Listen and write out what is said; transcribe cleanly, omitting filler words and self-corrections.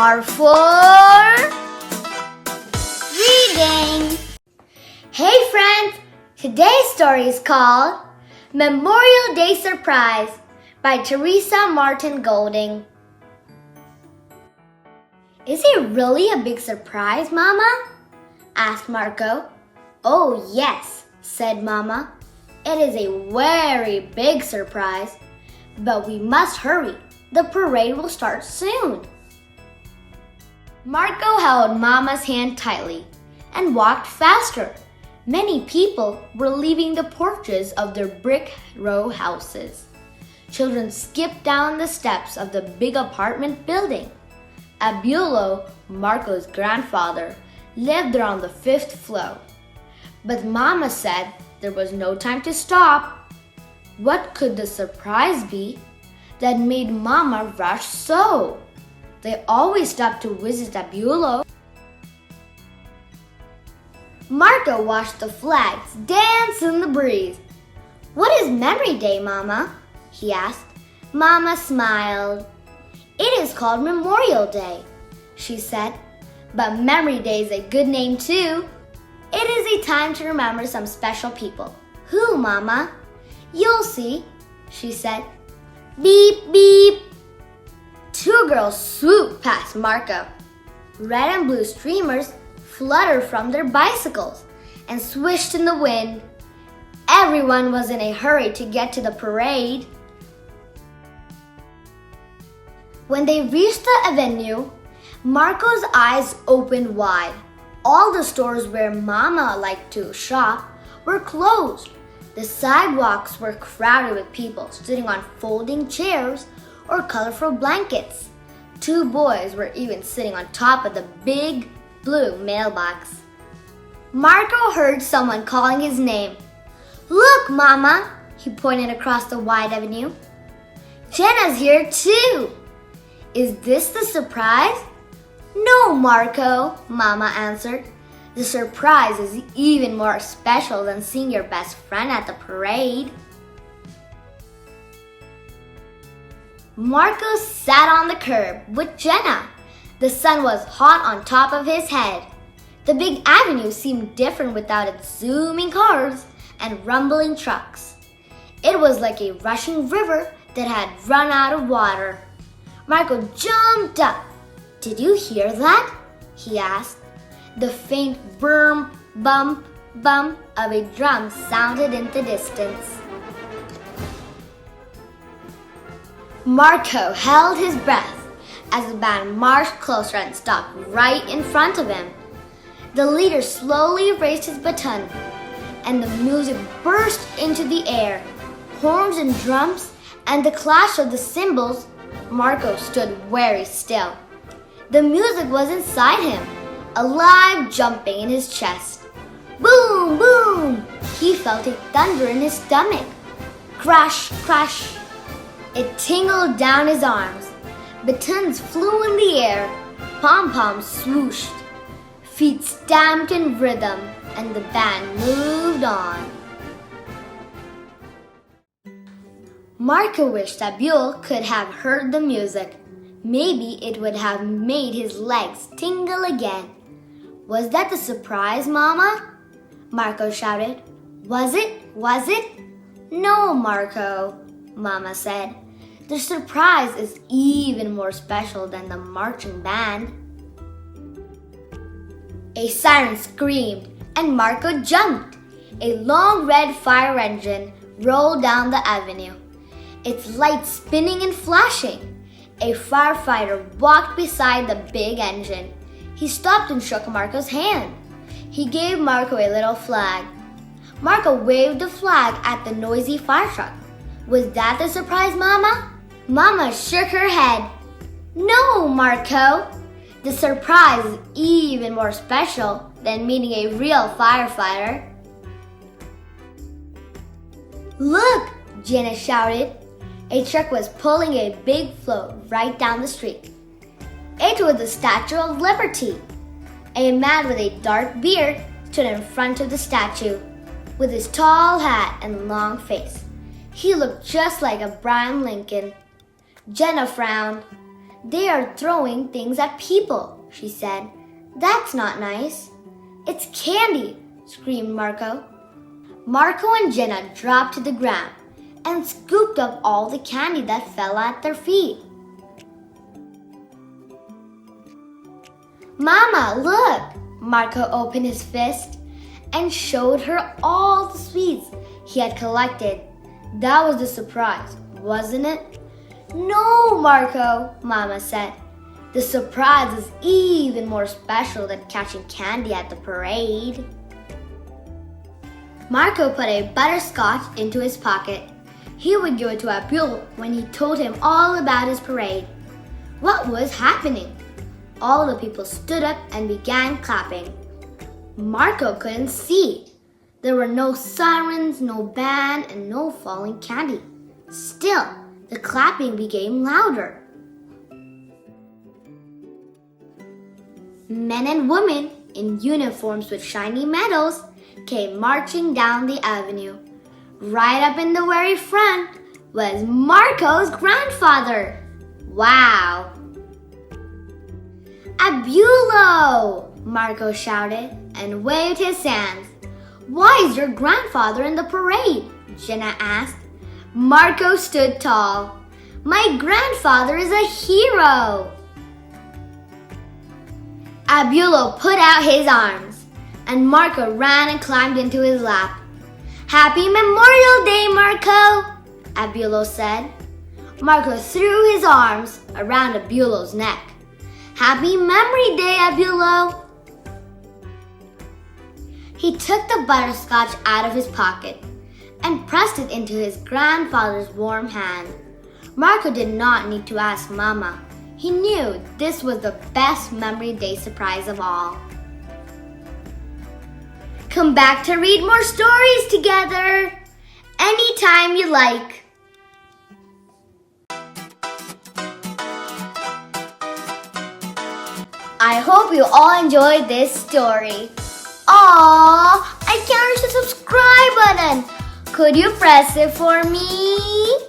R for reading. Hey friends, today's story is called Memorial Day Surprise by Theresa Martin Golding. Is it really a big surprise, Mama? Asked Marco. Oh yes, said Mama. It is a very big surprise, but we must hurry. The parade will start soon. Marco held Mama's hand tightly and walked faster. Many people were leaving the porches of their brick row houses. Children skipped down the steps of the big apartment building. Abuelo, Marco's grandfather, lived there on the 5th floor. But Mama said there was no time to stop. What could the surprise be that made Mama rush so? They always stopped to visit Abuelo. Marco watched the flags dance in the breeze. What is Memory Day, Mama? He asked. Mama smiled. It is called Memorial Day, she said. But Memory Day is a good name too. It is a time to remember some special people. Who, Mama? You'll see, she said. Beep, beep. 2 girls swooped past Marco. Red and blue streamers fluttered from their bicycles and swished in the wind. Everyone was in a hurry to get to the parade. When they reached the avenue, Marco's eyes opened wide. All the stores where Mama liked to shop were closed. The sidewalks were crowded with people sitting on folding chairs or colorful blankets. 2 boys were even sitting on top of the big blue mailbox. Marco heard someone calling his name. Look, Mama, he pointed across the wide avenue. Jenna's here too. Is this the surprise? No, Marco, Mama answered. The surprise is even more special than seeing your best friend at the parade. Marco sat on the curb with Jenna. The sun was hot on top of his head. The big avenue seemed different without its zooming cars and rumbling trucks. It was like a rushing river that had run out of water. Marco jumped up. Did you hear that? He asked. The faint boom, bump, bump of a drum sounded in the distance. Marco held his breath as the band marched closer and stopped right in front of him. The leader slowly raised his baton, and the music burst into the air. Horns and drums and the clash of the cymbals. Marco stood very still. The music was inside him, alive, jumping in his chest. Boom, boom! He felt a thunder in his stomach. Crash, crash! It tingled down his arms. Batons flew in the air. Pom-poms swooshed. Feet stamped in rhythm, and the band moved on. Marco wished Abuel could have heard the music. Maybe it would have made his legs tingle again. Was that the surprise, Mama? Marco shouted. Was it? Was it? No, Marco, Mama said. The surprise is even more special than the marching band. A siren screamed and Marco jumped. A long red fire engine rolled down the avenue, its lights spinning and flashing. A firefighter walked beside the big engine. He stopped and shook Marco's hand. He gave Marco a little flag. Marco waved the flag at the noisy fire truck. Was that the surprise, Mama? Mama shook her head. No, Marco. The surprise is even more special than meeting a real firefighter. Look, Jenna shouted. A truck was pulling a big float right down the street. It was the Statue of Liberty. A man with a dark beard stood in front of the statue with his tall hat and long face. He looked just like Abraham Lincoln. Jenna frowned. They are throwing things at people, she said. That's not nice. It's candy, screamed Marco. Marco and Jenna dropped to the ground and scooped up all the candy that fell at their feet. Mama, look! Marco opened his fist and showed her all the sweets he had collected. That was the surprise, wasn't it? No, Marco, Mama said. The surprise is even more special than catching candy at the parade. Marco put a butterscotch into his pocket. He would give it to Abdul when he told him all about his parade. What was happening? All the people stood up and began clapping. Marco couldn't see. There were no sirens, no band, and no falling candy. Still, the clapping became louder. Men and women in uniforms with shiny medals came marching down the avenue. Right up in the very front was Marco's grandfather. Wow! Abulo! Marco shouted and waved his hands. Why is your grandfather in the parade? Jenna asked. Marco stood tall. My grandfather is a hero! Abulo put out his arms, and Marco ran and climbed into his lap. Happy Memorial Day, Marco! Abulo said. Marco threw his arms around Abulo's neck. Happy Memory Day, Abulo! He took the butterscotch out of his pocket and pressed it into his grandfather's warm hand. Marco did not need to ask Mama. He knew this was the best Memory Day surprise of all. Come back to read more stories together anytime you like. I hope you all enjoyed this story. Aww, I can't reach the subscribe button. Could you press it for me?